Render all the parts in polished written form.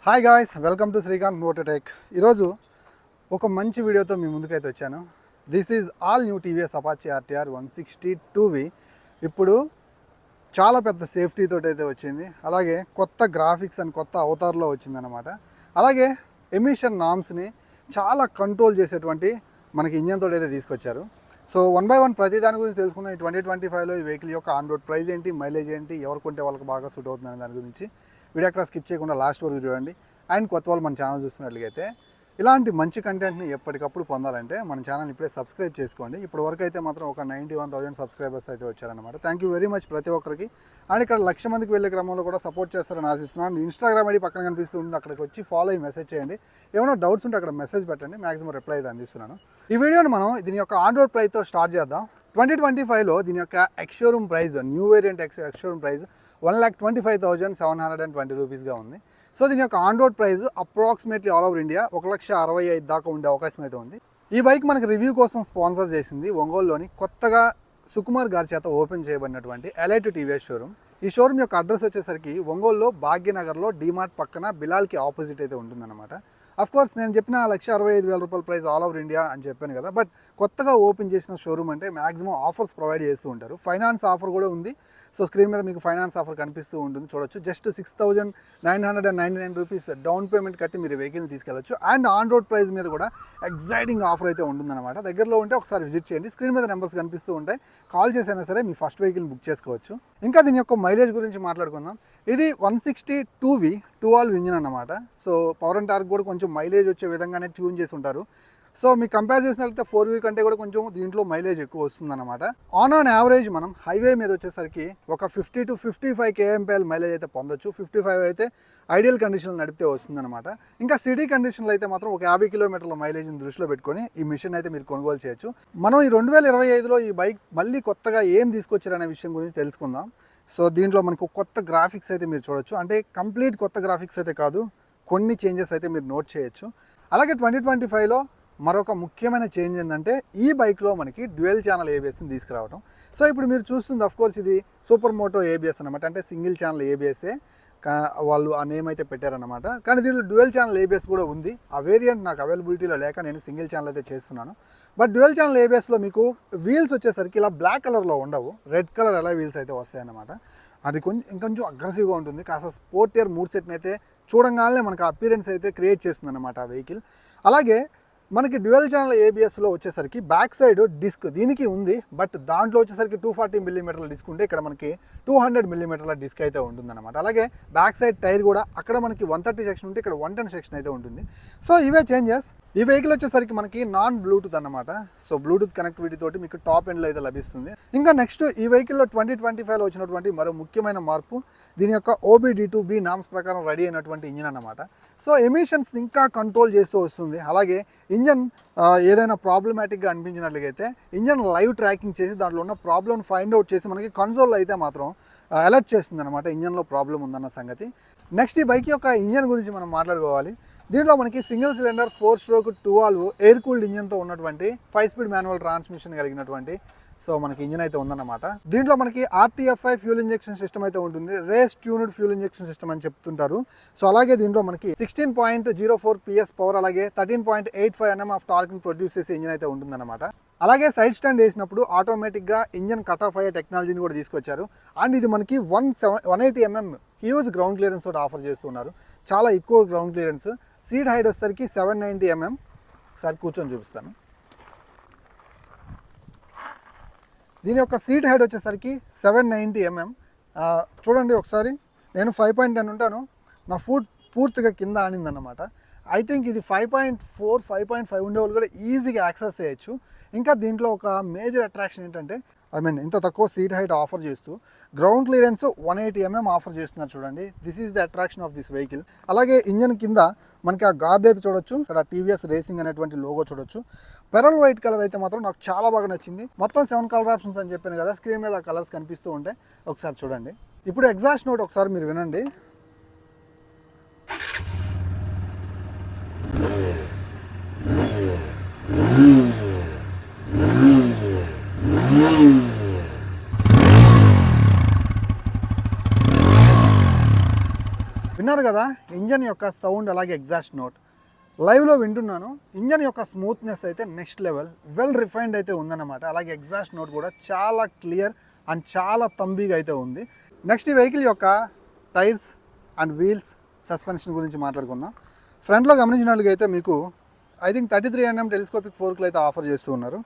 Hi guys, welcome to Srikanth Mototech. ఈరోజు ఒక మంచి వీడియోతో మీ ముందుకైతే వచ్చాను. This is all new TVS Apache RTR 160 ఇప్పుడు చాలా పెద్ద సేఫ్టీ తోటి అయితే వచ్చింది. అలాగే కొత్త గ్రాఫిక్స్ అండ్ కొత్త అవతార్లో వచ్చిందనమాట. అలాగే ఎమిషన్ నామ్స్ని చాలా కంట్రోల్ చేసేటువంటి మనకి ఇంజన్ తోటి అయితే తీసుకొచ్చారు. సో 1 by 1 ప్రతి దాని గురించి తెలుసుకుందాం. ఈ 2025లో ఈ వెహికల్ యొక్క ఆన్ రోడ్ ప్రైస్ ఏంటి, మైలేజ్ ఏంటి, ఎవరు కొంటే వాళ్ళకి బాగా సూట్ అవుతుంది అనే దాని గురించి వీడియో అక్కడ స్కిప్ చేయకుండా లాస్ట్ వరకు చూడండి. అండ్ కొత్త వాళ్ళు మన ఛానల్ చూస్తున్నట్లయితే ఇలాంటి మంచి కంటెంట్ని ఎప్పటికప్పుడు పొందాలంటే మన ఛానల్ ఇప్పుడే సబ్స్క్రైబ్ చేసుకోండి. ఇప్పుడు వరకు అయితే మాత్రం ఒక 91,000 సబ్స్క్రైబర్స్ అయితే వచ్చారనమాట. థ్యాంక్ యూ వెరీ మచ్ ప్రతి ఒక్కరికి. అండ్ ఇక్కడ 1,00,000 మందికి వెళ్ళే క్రమంలో కూడా సపోర్ట్ చేస్తారని ఆశిస్తున్నాను. ఇన్స్టాగ్రామ్ ఐడి పక్కన కనిపిస్తుంది, అక్కడికి వచ్చి ఫాలో అయ్యి మెసేజ్ చేయండి. ఏమైనా డౌట్స్ ఉంటే అక్కడ మెసేజ్ పెట్టండి, మ్యాక్సిమం రిప్లై అయితే అందిస్తున్నాను. ఈ వీడియోని మనం దీని యొక్క ఆన్ రోడ్ ప్రైస్తో స్టార్ట్ చేద్దాం. 2025లో దీని యొక్క ex showroom price, new variant ex showroom price 1,25,720 రూపీస్గా ఉంది. సో దీని యొక్క on road price approximately all over India 1,65,000 దాకా ఉండే అవకాశం అయితే ఉంది. ఈ బైక్ మనకి రివ్యూ కోసం స్పాన్సర్ చేసింది ఒంగోలులోని కొత్తగా సుకుమార్ గారి చేత ఓపెన్ చేయబడినటువంటి ఎలైట్ టీవీఎస్ షోరూమ్. ఈ షోరూమ్ యొక్క అడ్రస్ వచ్చేసరికి ఒంగోలులో భాగ్యనగర్లో డిమార్ట్ పక్కన బిలాల్కి ఆపోజిట్ అయితే ఉంటుందన్నమాట. అఫ్ కోర్స్ నేను చెప్పిన 1,65,000 రూపాయల ప్రైస్ ఆల్ ఓవర్ ఇండియా అని చెప్పాను కదా, బట్ కొత్తగా ఓపెన్ చేసిన షోరూమ్ అంటే మ్యాక్సిమం ఆఫర్స్ ప్రొవైడ్ చేస్తూ ఉంటారు. ఫైనాన్స్ ఆఫర్ కూడా ఉంది. సో స్క్రీన్ మీద మీకు ఫైనాన్స్ ఆఫర్ కనిపిస్తూ ఉంటుంది, చూడొచ్చు. జస్ట్ 6,999 రూపీస్ డౌన్ పేమెంట్ కట్టి మీరు వెహికల్ని తీసుకెళ్ళచ్చు. అండ్ ఆన్ రోడ్ ప్రైస్ మీద కూడా ఎగ్జైటింగ్ ఆఫర్ అయితే ఉంటుందన్నమాట. దగ్గరలో ఉంటే ఒకసారి విజిట్ చేయండి. స్క్రీన్ మీద నెంబర్స్ కనిపిస్తూ ఉంటాయి, కాల్ చేసైనా సరే మీ ఫస్ట్ వెహికల్ని బుక్ చేసుకోవచ్చు. ఇంకా దీని యొక్క మైలేజ్ గురించి మాట్లాడుకుందాం. ఇది 160 2V ఇంజిన్ అన్నమాట. సో పవర్ అండ్ టార్క్ కూడా కొంచెం మైలేజ్ వచ్చే విధంగానే ట్యూన్ చేసి ఉంటారు. సో మీకు కంపేర్ చేసినట్లయితే 4V కంటే కూడా కొంచెం దీంట్లో మైలేజ్ ఎక్కువ వస్తుందన్నమాట. ఆన్ యావరేజ్ మనం హైవే మీద వచ్చేసరికి ఒక 50 to 55 kmpl మైలేజ్ అయితే పొందొచ్చు. 55 అయితే ఐడియల్ కండిషన్లో నడిపితే వస్తుందన్నమాట. ఇంకా సిటీ కండిషన్లో అయితే మాత్రం ఒక 50 కిలోమీటర్ల మైలేజ్ని దృష్టిలో పెట్టుకొని ఈ మిషన్ అయితే మీరు కొనుగోలు చేయొచ్చు. మనం ఈ 2025లో ఈ బైక్ మళ్ళీ కొత్తగా ఏం తీసుకొచ్చారనే విషయం గురించి తెలుసుకుందాం. సో దీంట్లో మనకు కొత్త గ్రాఫిక్స్ అయితే మీరు చూడొచ్చు. అంటే కంప్లీట్ కొత్త గ్రాఫిక్స్ అయితే కాదు, కొన్ని చేంజెస్ అయితే మీరు నోట్ చేయొచ్చు. అలాగే 2025లో మరొక ముఖ్యమైన చేంజ్ ఏంటంటే ఈ బైక్లో మనకి డ్యూయల్ ఛానల్ ఏబిఎస్ని తీసుకురావడం. సో ఇప్పుడు మీరు చూస్తుంది అఫ్కోర్స్ ఇది సూపర్ మోటో ఏబిఎస్ అనమాట. అంటే సింగిల్ ఛానల్ ఏబిఎస్ఏ వాళ్ళు ఆ నేమ్ అయితే పెట్టారనమాట. కానీ దీంట్లో డ్యూయల్ ఛానల్ ఏబిఎస్ కూడా ఉంది. ఆ వేరియంట్ నాకు అవైలబిలిటీలో లేక నేను సింగిల్ ఛానల్ అయితే చేస్తున్నాను. బట్ డ్యూయల్ ఛానల్ ఏబిఎస్లో మీకు వీల్స్ వచ్చేసరికి ఇలా బ్లాక్ కలర్లో ఉండవు, రెడ్ కలర్ ఎలా వీల్స్ అయితే వస్తాయన్నమాట. అది ఇంకొంచెం అగ్రెసివ్గా ఉంటుంది. కాస్త స్పోర్టియర్ మూడ్ సెట్ని అయితే చూడంగానే మనకు అపీరెన్స్ అయితే క్రియేట్ చేస్తుంది అనమాట ఆ వెహికల్. అలాగే మనకి డ్యూయల్ ఛానల్ ఏబిఎస్లో వచ్చేసరికి బ్యాక్ సైడ్ డిస్క్ దీనికి ఉంది, బట్ దాంట్లో వచ్చేసరికి 240 మిల్లీమీటర్ల డిస్క్ ఉంటే ఇక్కడ మనకి 200 మిల్లీమీటర్ల డిస్క్ అయితే ఉంటుందన్నమాట. అలాగే బ్యాక్ సైడ్ టైర్ కూడా అక్కడ మనకి 130 సెక్షన్ ఉంటే ఇక్కడ 110 సెక్షన్ అయితే ఉంటుంది. సో ఇవే చేంజెస్. ఈ వెహికల్ వచ్చేసరికి మనకి నాన్ బ్లూటూత్ అన్నమాట. సో బ్లూటూత్ కనెక్టివిటీ తోటి మీకు టాప్ ఎండ్లో అయితే లభిస్తుంది. ఇంకా నెక్స్ట్ ఈ వెహికల్లో 2025లో వచ్చినటువంటి మరో ముఖ్యమైన మార్పు దీని యొక్క OBD2B నామ్స్ ప్రకారం రెడీ అయినటువంటి ఇంజిన్ అన్నమాట. సో ఎమిషన్స్ ఇంకా కంట్రోల్ చేస్తూ వస్తుంది. అలాగే ఇంజన్ ఏదైనా ప్రాబ్లమాటిక్గా అనిపించినట్లయితే ఇంజన్ లైవ్ ట్రాకింగ్ చేసి దాంట్లో ఉన్న ప్రాబ్లమ్ ఫైండ్ అవుట్ చేసి మనకి కన్సోల్లో అయితే మాత్రం అలర్ట్ చేస్తుంది అనమాట ఇంజన్లో ప్రాబ్లం ఉందన్న సంగతి. నెక్స్ట్ ఈ బైక్ యొక్క ఇంజన్ గురించి మనం మాట్లాడుకోవాలి. దీంట్లో మనకి single cylinder 4-stroke 2 air cooled ఇంజన్తో ఉన్నటువంటి 5-speed మాన్యువల్ ట్రాన్స్మిషన్ కలిగినటువంటి సో మనకి ఇంజిన్ అయితే ఉందన్నమాట. దీంట్లో మనకి RTFI ఫ్యూల్ ఇంజెక్షన్ సిస్టమ్ అయితే ఉంటుంది. Race tuned fuel injection system అని చెప్తుంటారు. సో అలాగే దీంట్లో మనకి 16.04 PS పవర్, అలాగే 13.85 Nm ఆఫ్ టార్క్ని ప్రొడ్యూస్ చేసే ఇంజిన్ అయితే ఉంటుందన్నమాట. అలాగే సైడ్ స్టాండ్ వేసినప్పుడు ఆటోమేటిక్గా ఇంజన్ కట్ ఆఫ్ అయ్యే టెక్నాలజీని కూడా తీసుకొచ్చారు. అండ్ ఇది మనకి 180 mm హ్యూజ్ గ్రౌండ్ క్లియరెన్స్ తోటి ఆఫర్ చేస్తున్నారు. చాలా ఎక్కువ గ్రౌండ్ క్లియరెన్స్. సీట్ హైట్ వచ్చేసరికి 790 mm. ఒకసారి కూర్చొని చూపిస్తాను. దీని యొక్క సీట్ హైట్ వచ్చేసరికి 790 mm. చూడండి ఒకసారి, నేను 5.10 ఉంటాను, నా ఫుట్ పూర్తిగా కింద ఆనిందన్నమాట. ఐ థింక్ ఇది 5.4 5.5 ఉండేవాళ్ళు కూడా ఈజీగా యాక్సెస్ చేయొచ్చు. ఇంకా దీంట్లో ఒక మేజర్ అట్రాక్షన్ ఏంటంటే ఇంత తక్కువ సీట్ హైట్ ఆఫర్ చేస్తూ గ్రౌండ్ క్లియరెన్స్ 180 mm ఆఫర్ చేస్తున్నారు. చూడండి, this is the attraction of this vehicle. అలాగే ఇంజన్ కింద మనకి ఆ గార్డ్ అయితే చూడొచ్చు, ఇక్కడ టీవీఎస్ రేసింగ్ అనేటువంటి లోగో చూడొచ్చు. పెరల్ వైట్ కలర్ అయితే మాత్రం నాకు చాలా బాగా నచ్చింది. మొత్తం 7 కలర్ ఆప్షన్స్ అని చెప్పాను కదా, స్క్రీన్ మీద ఆ కలర్స్ కనిపిస్తూ ఉంటాయి. ఒకసారి చూడండి. ఇప్పుడు ఎగ్జాస్ట్ నోట్ ఒకసారి మీరు వినండి. విన్నారు కదా ఇంజన్ యొక్క సౌండ్ అలాగే ఎగ్జాస్ట్ నోట్ లైవ్లో వింటున్నాను. ఇంజన్ యొక్క స్మూత్నెస్ అయితే నెక్స్ట్ లెవెల్, వెల్ రిఫైన్డ్ అయితే ఉందన్నమాట. అలాగే ఎగ్జాస్ట్ నోట్ కూడా చాలా క్లియర్ అండ్ చాలా తంబీగా అయితే ఉంది. నెక్స్ట్ ఈ వెహికల్ యొక్క టైర్స్ అండ్ వీల్స్, సస్పెన్షన్ గురించి మాట్లాడుకుందాం. ఫ్రంట్లో గమనించినట్లయితే మీకు ఐ థింక్ 33 mm టెలిస్కోపిక్ ఫోర్క్లు అయితే ఆఫర్ చేస్తూ ఉన్నారు.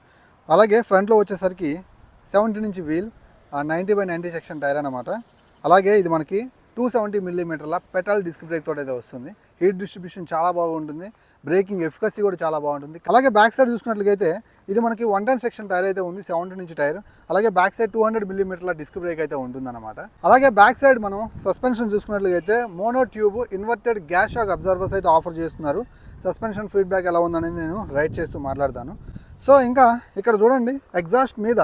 అలాగే ఫ్రంట్లో వచ్చేసరికి 70 ఇంచ్ వీల్, 90/90 సెక్షన్ టైర్ అనమాట. అలాగే ఇది మనకి 270 mm పెటల్ డిస్క్ బ్రేక్ తోటి అయితే వస్తుంది. హీట్ డిస్ట్రిబ్యూషన్ చాలా బాగుంటుంది, బ్రేకింగ్ ఎఫికసీ కూడా చాలా బాగుంటుంది. అలాగే బ్యాక్ సైడ్ చూసుకున్నట్లయితే ఇది మనకి 110 సెక్షన్ టైర్ అయితే ఉంది, 70 ఇంచ్ టైర్. అలాగే back side 200 mm disc brake అయితే ఉంటుందన్నమాట. అలాగే బ్యాక్ సైడ్ మనం సస్పెన్షన్ చూసుకున్నట్లయితే mono tube inverted gas shock absorbers అయితే ఆఫర్ చేస్తున్నారు. సస్పెన్షన్ ఫీడ్బ్యాక్ ఎలా ఉందనేది నేను రైడ్ చేస్తూ మాట్లాడతాను. సో ఇంకా ఇక్కడ చూడండి, ఎగ్జాస్ట్ మీద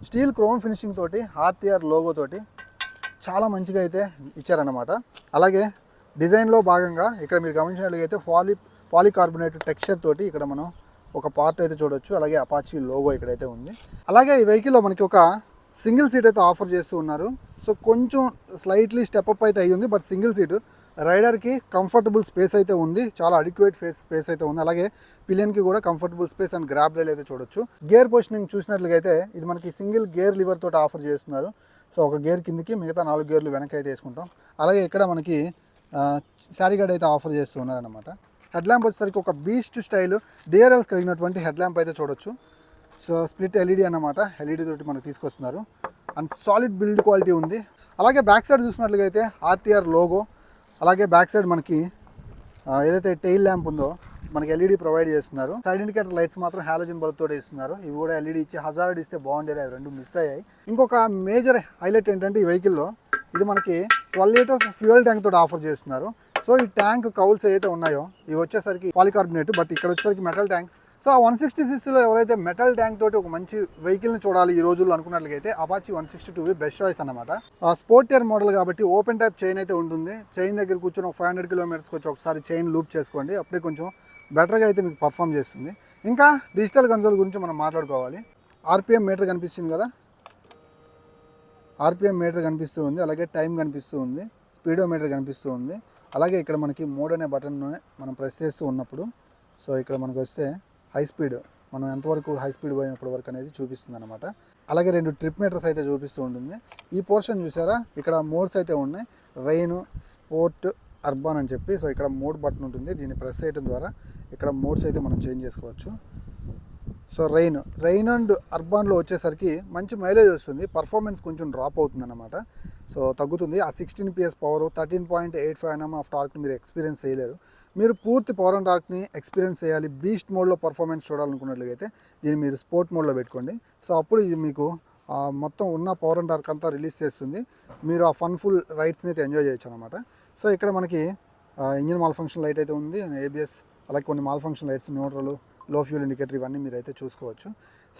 స్టీల్ క్రోమ్ ఫినిషింగ్ తోటి ఆర్టీఆర్ లోగో తోటి చాలా మంచిగా అయితే ఇచ్చారన్నమాట. అలాగే డిజైన్లో భాగంగా ఇక్కడ మీరు గమనించినట్లయితే పాలికార్బోనేట్ టెక్స్చర్ తోటి ఇక్కడ మనం ఒక పార్ట్ అయితే చూడొచ్చు. అలాగే అపాచీ లోగో ఇక్కడైతే ఉంది. అలాగే ఈ వెహికల్లో మనకి ఒక సింగిల్ సీట్ అయితే ఆఫర్ చేస్తూ ఉన్నారు. సో కొంచెం స్లైట్లీ స్టెప్ అప్ అయితే అయ్యింది, బట్ సింగిల్ సీటు రైడర్కి కంఫర్టబుల్ స్పేస్ అయితే ఉంది, చాలా అడిక్వేట్ స్పేస్ అయితే ఉంది. అలాగే పిలియన్కి కూడా comfortable space and grab rail అయితే చూడొచ్చు. గేర్ పొజిషనింగ్ చూసినట్లయితే ఇది మనకి సింగిల్ గేర్ లివర్ తోటి ఆఫర్ చేస్తున్నారు. సో ఒక గేర్ కిందకి, మిగతా 4 గేర్లు వెనక్కి అయితే వేసుకుంటాం. అలాగే ఇక్కడ మనకి శారీ గార్డ్ అయితే ఆఫర్ చేస్తూ ఉన్నారనమాట. హెడ్ ల్యాంప్ వచ్చేసరికి ఒక బీస్ట్ స్టైల్ డిఆర్ఎల్స్ కలిగినటువంటి హెడ్ ల్యాంప్ అయితే చూడొచ్చు. సో స్ప్లిట్ ఎల్ఈడి అన్నమాట, ఎల్ఈడి తోటి మనకు తీసుకొస్తున్నారు అండ్ సాలిడ్ బిల్డ్ క్వాలిటీ ఉంది. అలాగే బ్యాక్ సైడ్ చూసినట్లయితే ఆర్టీఆర్ లోగో, అలాగే బ్యాక్ సైడ్ మనకి ఏదైతే టెయిల్ ల్యాంప్ ఉందో మనకి ఎల్ఈడి ప్రొవైడ్ చేస్తున్నారు. సైడ్ ఇండికేటర్ లైట్స్ మాత్రం హాలోజన్ బల్బ్ తోటి ఇస్తున్నారు. ఇవి కూడా ఎల్ఈడి ఇచ్చి హజార్డ్ ఇస్తే బాగుండేది, అవి రెండు మిస్ అయ్యాయి. ఇంకొక మేజర్ హైలైట్ ఏంటంటే ఈ వెహికల్లో ఇది మనకి 12 లీటర్స్ ఫ్యూయల్ ట్యాంక్ తోటి ఆఫర్ చేస్తున్నారు. సో ఈ ట్యాంక్ కౌల్స్ ఏదైతే ఉన్నాయో ఇవి వచ్చేసరికి పాలికార్బోనేట్, బట్ ఇక్కడ వచ్చేసరికి మెటల్ ట్యాంక్. సో ఆ 160cc ఎవరైతే మెటల్ ట్యాంక్ తోటి ఒక మంచి వెహికల్ని చూడాలి ఈ రోజుల్లో అనుకున్నట్లయితే అపాచీ 162 బెస్ట్ చాయిస్ అనమాట. స్పోర్ట్ టైర్ మోడల్ కాబట్టి ఓపెన్ టైప్ చైన్ అయితే ఉంటుంది. చైన్ దగ్గర కూర్చొని ఒక 500 కిలోమీటర్స్కి వచ్చి ఒకసారి చైన్ లూప్ చేసుకోండి, అప్పుడే కొంచెం బెటర్గా అయితే మీకు పర్ఫామ్ చేస్తుంది. ఇంకా డిజిటల్ కన్సోల్ గురించి మనం మాట్లాడుకోవాలి. ఆర్పిఎం మీటర్ కనిపిస్తుంది కదా, ఆర్పిఎం మీటర్ కనిపిస్తూ ఉంది. అలాగే టైం కనిపిస్తూ ఉంది, స్పీడో మీటర్ కనిపిస్తూ ఉంది. అలాగే ఇక్కడ మనకి మోడ్ అనే బటన్ మనం ప్రెస్ చేస్తూ ఉన్నప్పుడు సో ఇక్కడ మనకు వస్తే హై స్పీడ్, మనం ఎంతవరకు హై స్పీడ్ పోయినప్పటి వరకు అనేది చూపిస్తుంది అనమాట. అలాగే 2 ట్రిప్ మీటర్స్ అయితే చూపిస్తూ ఉంటుంది. ఈ పోర్షన్ చూసారా, ఇక్కడ మోడ్స్ అయితే ఉన్నాయి, రెయిన్, స్పోర్ట్, అర్బాన్ అని చెప్పి. సో ఇక్కడ మోడ్ బటన్ ఉంటుంది, దీన్ని ప్రెస్ చేయడం ద్వారా ఇక్కడ మోడ్స్ అయితే మనం చేంజ్ చేసుకోవచ్చు. సో రెయిన్ అండ్ అర్బాన్లో వచ్చేసరికి మంచి మైలేజ్ వస్తుంది, పర్ఫార్మెన్స్ కొంచెం డ్రాప్ అవుతుంది అనమాట. సో తగ్గుతుంది. ఆ 16 PS పవర్, 13.85 Nm ఆఫ్ టార్క్ని మీరు ఎక్స్పీరియన్స్ చేయలేరు. మీరు పూర్తి పవర్ అండ్ టార్క్ని ఎక్స్పీరియన్స్ చేయాలి, బీస్ట్ మోడ్లో పర్ఫార్మెన్స్ చూడాలనుకున్నట్లయితే దీన్ని మీరు స్పోర్ట్ మోడ్లో పెట్టుకోండి. సో అప్పుడు ఇది మీకు మొత్తం ఉన్న పవర్ అండ్ టార్క్ అంతా రిలీజ్ చేస్తుంది, మీరు ఆ ఫన్ఫుల్ రైడ్స్ని అయితే ఎంజాయ్ చేయొచ్చు అనమాట. సో ఇక్కడ మనకి ఇంజిన్ మాల్ ఫంక్షన్ లైట్ అయితే ఉంది, ఏబిఎస్, అలాగే కొన్ని మాల్ ఫంక్షన్ లైట్స్, న్యూట్రల్, లో ఫ్యూల్ ఇండికేటర్ ఇవన్నీ మీరు అయితే చూసుకోవచ్చు.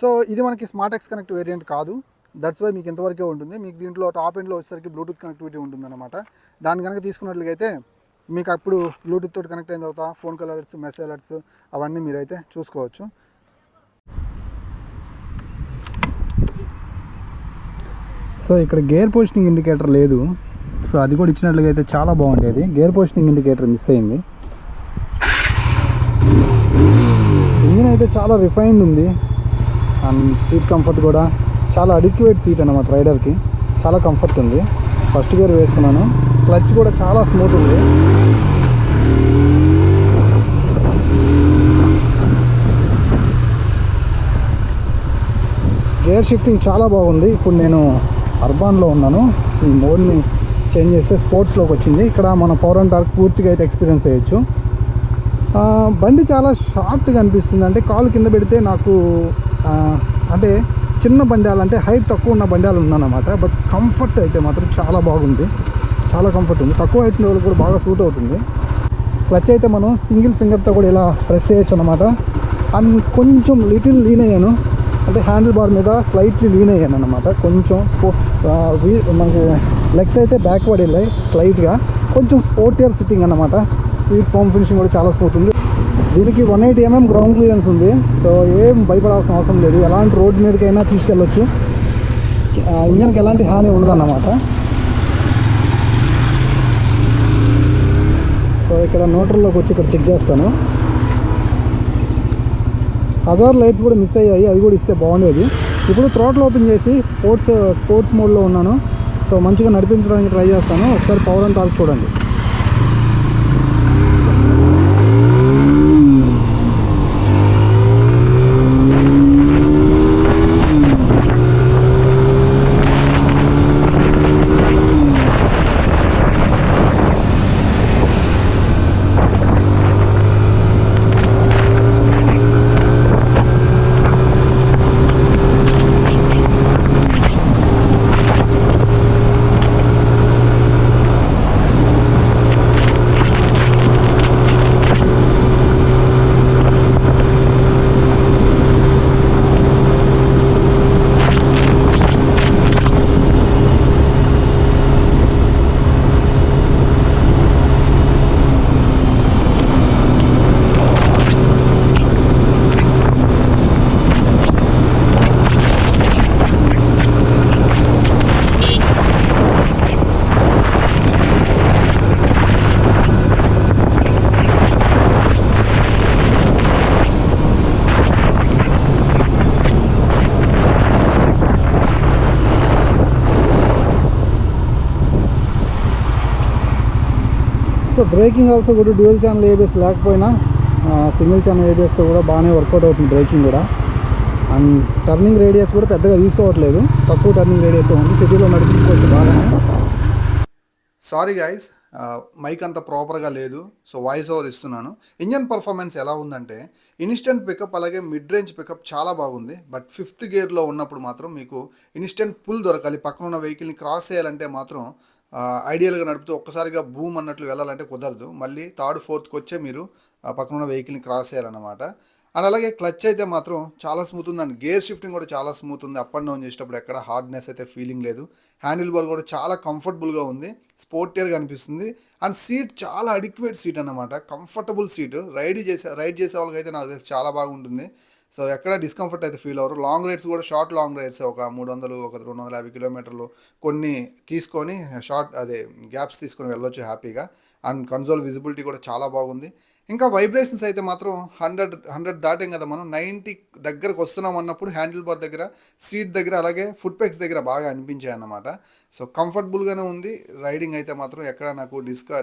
సో ఇది మనకి స్మార్ట్ ఎక్స్ కనెక్ట్ వేరియంట్ కాదు, దట్స్ వై మీకు ఇంతవరకే ఉంటుంది. మీకు దీంట్లో టాప్ ఎండ్లో వచ్చేసరికి బ్లూటూత్ కనెక్టివిటీ ఉంటుందన్నమాట. దాన్ని కనుక తీసుకున్నట్లయితే మీకు అప్పుడు బ్లూటూత్ తోటి కనెక్ట్ అయిన తర్వాత phone call alerts, message alerts అవన్నీ మీరైతే చూసుకోవచ్చు. సో ఇక్కడ గేర్ పొజిషనింగ్ ఇండికేటర్ లేదు, సో అది కూడా ఇచ్చినట్లుగా అయితే చాలా బాగుండేది. గేర్ పొజిషనింగ్ ఇండికేటర్ మిస్ అయింది. ఇంజిన్ అయితే చాలా రిఫైన్డ్ ఉంది అండ్ సీట్ కంఫర్ట్ కూడా చాలా అడిక్యువేట్ సీట్ అన్నమాట. రైడర్కి చాలా కంఫర్ట్ ఉంది. ఫస్ట్ గేర్ వేసుకున్నాను, క్లచ్ కూడా చాలా స్మూత్ ఉంది. గేర్ షిఫ్టింగ్ చాలా బాగుంది. ఇప్పుడు నేను అర్బాన్లో ఉన్నాను, ఈ మోడ్ని చేంజ్ చేస్తే స్పోర్ట్స్లోకి వచ్చింది. ఇక్కడ మన పవర్ అండ్ టార్క్ పూర్తిగా అయితే ఎక్స్పీరియన్స్ చేయొచ్చు. బండి చాలా షార్ట్గా అనిపిస్తుంది, అంటే కాలు కింద పెడితే నాకు అంటే చిన్న బండాలు, అంటే హైట్ తక్కువ ఉన్న బండాలు ఉందన్నమాట. బట్ కంఫర్ట్ అయితే మాత్రం చాలా బాగుంది, చాలా కంఫర్ట్ ఉంది. తక్కువ హైట్ ఉన్న వాళ్ళకి కూడా బాగా సూట్ అవుతుంది. క్లచ్ అయితే మనం సింగిల్ ఫింగర్తో కూడా ఇలా ప్రెస్ చేయొచ్చు అనమాట. అండ్ కొంచెం లిటిల్ లీన్ అయ్యాను, అంటే హ్యాండిల్ బార్ మీద స్లైట్లీ లీన్ అయ్యాను అనమాట. కొంచెం మనకి లెగ్స్ అయితే బ్యాక్వర్డ్ వెళ్ళాయి స్లైట్గా, కొంచెం స్పోర్టియర్ సిట్టింగ్ అన్నమాట. సీట్ ఫోమ్ ఫినిషింగ్ కూడా చాలా స్మూత్ ఉంది. దీనికి 180 mm గ్రౌండ్ క్లియరెన్స్ ఉంది. సో ఏం భయపడాల్సిన అవసరం లేదు, ఎలాంటి రోడ్ మీదకైనా తీసుకెళ్ళొచ్చు, ఇంజన్కి ఎలాంటి హాని ఉండదన్నమాట. సో ఇక్కడ న్యూట్రల్లోకి వచ్చి ఇక్కడ చెక్ చేస్తాను. హజార్ లైట్స్ కూడా మిస్ అయ్యాయి, అది కూడా ఇస్తే బాగుండేది. ఇప్పుడు థ్రోటిల్ ఓపెన్ చేసి స్పోర్ట్స్ మోడ్లో ఉన్నాను. సో మంచిగా నడిపించడానికి ట్రై చేస్తాను. ఒకసారి పవర్ అండ్ టార్క్ చూడండి. సో బ్రేకింగ్ ఆల్సో కూడా డ్యూయల్ ఛానల్ ఏబిఎస్ లేకపోయినా సింగిల్ ఛానల్ ఏబిఎస్తో కూడా బాగానే వర్కౌట్ అవుతుంది బ్రేకింగ్ కూడా. అండ్ టర్నింగ్ రేడియస్ కూడా పెద్దగా తీసుకోవట్లేదు, తక్కువ టర్నింగ్ రేడియస్ ఉంది. సిటీలో నడిపించుకోవచ్చు బాగానే. సారీ గైస్, మైక్ అంత ప్రాపర్గా లేదు, సో వాయిస్ ఓవర్ ఇస్తున్నాను. ఇంజన్ పర్ఫార్మెన్స్ ఎలా ఉందంటే ఇన్స్టెంట్ పికప్ అలాగే మిడ్ రేంజ్ పికప్ చాలా బాగుంది. బట్ 5th గేర్లో ఉన్నప్పుడు మాత్రం మీకు ఇన్స్టెంట్ పుల్ దొరకాలి. పక్కన ఉన్న వెహికల్ని క్రాస్ చేయాలంటే మాత్రం ఐడియల్గా నడుపుతూ ఒక్కసారిగా బూమ్ అన్నట్లు వెళ్ళాలంటే కుదరదు. మళ్ళీ 3rd 4thకి వచ్చే మీరు పక్కన ఉన్న వెహికల్ని క్రాస్ చేయాలన్నమాట. అండ్ అలాగే క్లచ్ అయితే మాత్రం చాలా స్మూత్ ఉంది. అండ్ గేర్ షిఫ్టింగ్ కూడా చాలా స్మూత్ ఉంది. అప్ అండ్ డౌన్ చేసేటప్పుడు ఎక్కడ హార్డ్నెస్ అయితే ఫీలింగ్ లేదు. హ్యాండిల్ బార్ కూడా చాలా కంఫర్టబుల్గా ఉంది, స్పోర్టియర్గా అనిపిస్తుంది. అండ్ సీట్ చాలా అడిక్వేట్ సీట్ అన్నమాట, కంఫర్టబుల్ సీట్. రైడ్ చేసే వాళ్ళకైతే నాకు చాలా బాగుంటుంది. సో ఎక్కడ డిస్కంఫర్ట్ అయితే ఫీల్ అవ్వరు. లాంగ్ రైడ్స్ కూడా షార్ట్ లాంగ్ రైడ్స్ ఒక 300 ఒక 250 కిలోమీటర్లు కొన్ని తీసుకొని గ్యాప్స్ తీసుకొని వెళ్ళొచ్చు హ్యాపీగా. అండ్ కన్సోల్ విజిబిలిటీ కూడా చాలా బాగుంది. ఇంకా వైబ్రేషన్స్ అయితే మాత్రం 100 దాటాం కదా మనం, 90 దగ్గరకు వస్తున్నాం అన్నప్పుడు హ్యాండిల్ బార్ దగ్గర, సీట్ దగ్గర, అలాగే ఫుట్ పెక్స్ దగ్గర బాగా అనిపించాయి అన్నమాట. సో కంఫర్టబుల్గానే ఉంది. రైడింగ్ అయితే మాత్రం ఎక్కడ నాకు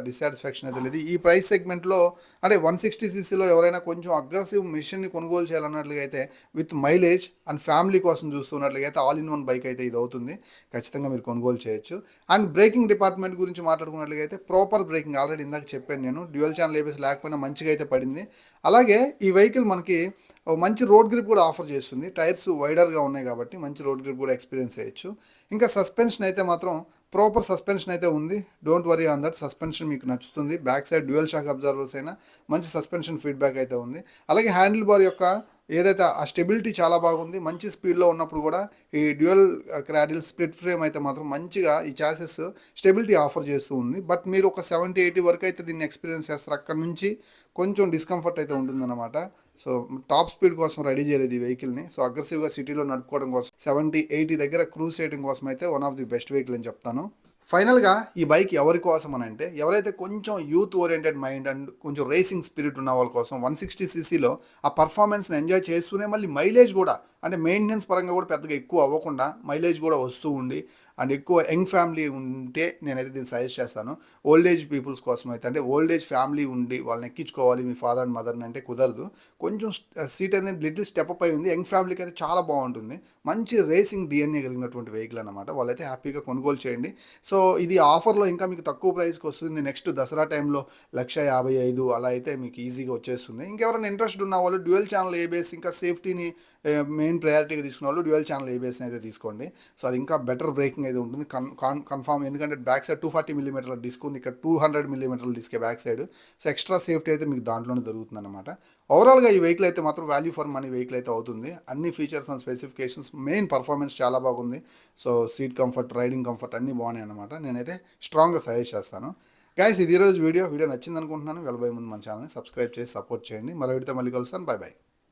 డిస్సాటిస్ఫాక్షన్ అయితే లేదు. ఈ ప్రైస్ సెగ్మెంట్లో అంటే 160cc ఎవరైనా కొంచెం అగ్రెసివ్ మిషన్ని కొనుగోలు చేయాలన్నట్లుగా అయితే విత్ మైలేజ్ అండ్ ఫ్యామిలీ కోసం చూస్తున్నట్లుగా అయితే ఆల్ ఇన్ వన్ బైక్ అయితే ఇది అవుతుంది. ఖచ్చితంగా మీరు కొనుగోలు చేయొచ్చు. అండ్ బ్రేకింగ్ డిపార్ట్మెంట్ గురించి మాట్లాడుకున్నట్లుగా అయితే ప్రాపర్ బ్రేకింగ్ ఆల్రెడీ ఇందాక చెప్పాను నేను. డ్యూయల్ ఛానల్ ఏబిఎస్ లేకపోయినా మంచిగా అయితే పడింది. అలాగే ఈ వెహికల్ మనకి మంచి రోడ్ గ్రిప్ కూడా ఆఫర్ చేస్తుంది. టైర్స్ వైడర్గా ఉన్నాయి కాబట్టి మంచి రోడ్ గ్రిప్ కూడా ఎక్స్పీరియన్స్ చేయొచ్చు. ఇంకా సస్పెన్షన్ అయితే మాత్రం ప్రాపర్ సస్పెన్షన్ అయితే ఉంది. Don't worry on that, suspension మీకు నచ్చుతుంది. Back side dual shock absorbers అయినా మంచి సస్పెన్షన్ ఫీడ్బ్యాక్ అయితే ఉంది. అలాగే హ్యాండిల్ బార్ యొక్క ఏదైతే ఆ స్టెబిలిటీ చాలా బాగుంది. మంచి స్పీడ్లో ఉన్నప్పుడు కూడా ఈ డ్యూయల్ క్రాడిల్ స్ప్లిట్ ఫ్రేమ్ అయితే మాత్రం మంచిగా ఈ చాసెస్ స్టెబిలిటీ ఆఫర్ చేస్తూ ఉంది. బట్ మీరు ఒక 70-80 వరకు అయితే దీన్ని ఎక్స్పీరియన్స్ చేస్తారు. అక్కడ నుంచి కొంచెం డిస్కంఫర్ట్ అయితే ఉంటుందన్నమాట. సో టాప్ స్పీడ్ కోసం రెడీ చేయలేదు ఈ వెహికల్ని. సో అగ్రెసివ్గా సిటీలో నడుపుకోవడం కోసం 70-80 దగ్గర క్రూజ్ రేటింగ్ కోసం అయితే one of the best vehicle అని చెప్తాను. ఫైనల్గా ఈ బైక్ ఎవరి కోసం అని అంటే ఎవరైతే కొంచెం యూత్ ఓరియంటెడ్ మైండ్ అండ్ కొంచెం రేసింగ్ స్పిరిట్ ఉన్న వాళ్ళ కోసం 160cc ఆ పర్ఫార్మెన్స్ని ఎంజాయ్ చేస్తూనే మళ్ళీ మైలేజ్ కూడా అంటే మెయింటెనెన్స్ పరంగా కూడా పెద్దగా ఎక్కువ అవ్వకుండా మైలేజ్ కూడా వస్తూ ఉండి అండ్ ఎక్కువ యంగ్ ఫ్యామిలీ ఉంటే నేనైతే దీన్ని సజెస్ట్ చేస్తాను. ఓల్డ్ ఏజ్ పీపుల్స్ కోసం అయితే అంటే ఓల్డ్ ఏజ్ ఫ్యామిలీ ఉండి వాళ్ళని ఎక్కించుకోవాలి మీ ఫాదర్ అండ్ మదర్ని అంటే కుదరదు. కొంచెం సీట్ అనేది లిటిల్ స్టెప్ అప్ అయి ఉంది. యంగ్ ఫ్యామిలీకి అయితే చాలా బాగుంటుంది. మంచి రేసింగ్ డిఎన్ఏ కలిగినటువంటి వెహికల్ అనమాట. వాళ్ళైతే హ్యాపీగా కొనుగోలు చేయండి. సో ఇది ఆఫర్లో ఇంకా మీకు తక్కువ ప్రైస్కి వస్తుంది. నెక్స్ట్ దసరా టైంలో 1,55,000 అలా అయితే మీకు ఈజీగా వచ్చేస్తుంది. ఇంకెవరైనా ఇంట్రెస్ట్ ఉన్న వాళ్ళు డ్యూయల్ ఛానల్ ఏబిఎస్ ఇంకా సేఫ్టీని మెయిన్ ప్రయారిటీగా తీసుకున్న వాళ్ళు డ్యూయల్ ఛానల్ ఏబిఎస్ని అయితే తీసుకోండి. సో అది ఇంకా బెటర్ బ్రేకింగ్ అయితే ఉంటుంది కన్ఫామ్. ఎందుకంటే బ్యాక్ సైడ్ 240mm డిస్క్ ఉంది, ఇక్కడ 200mm డిస్కే back side. So extra safety అయితే మీకు దాంట్లోనే దొరుకుతుంది అనమాట. ఓవరాల్గా ఈ వెహికల్ అయితే మాత్రం వాల్యూ ఫర్ మనీ వెహికల్ అయితే అవుతుంది. అన్ని features and specifications, main performance చాలా బాగుంది. So seat comfort, riding comfort అన్నీ బాగున్నాయి అనమాట. నేనైతే స్ట్రాంగ్గా సజెస్ట్ చేస్తాను. గైస్ ఇది ఈరోజు వీడియో నచ్చింది అనుకుంటున్నాను. వెళ్ళబోయే ముందు మన ఛానల్ని సబ్స్క్రైబ్ చేసి సపోర్ట్ చేయండి. మరో వీడియోతో మళ్ళీ కలుస్తాను. By by.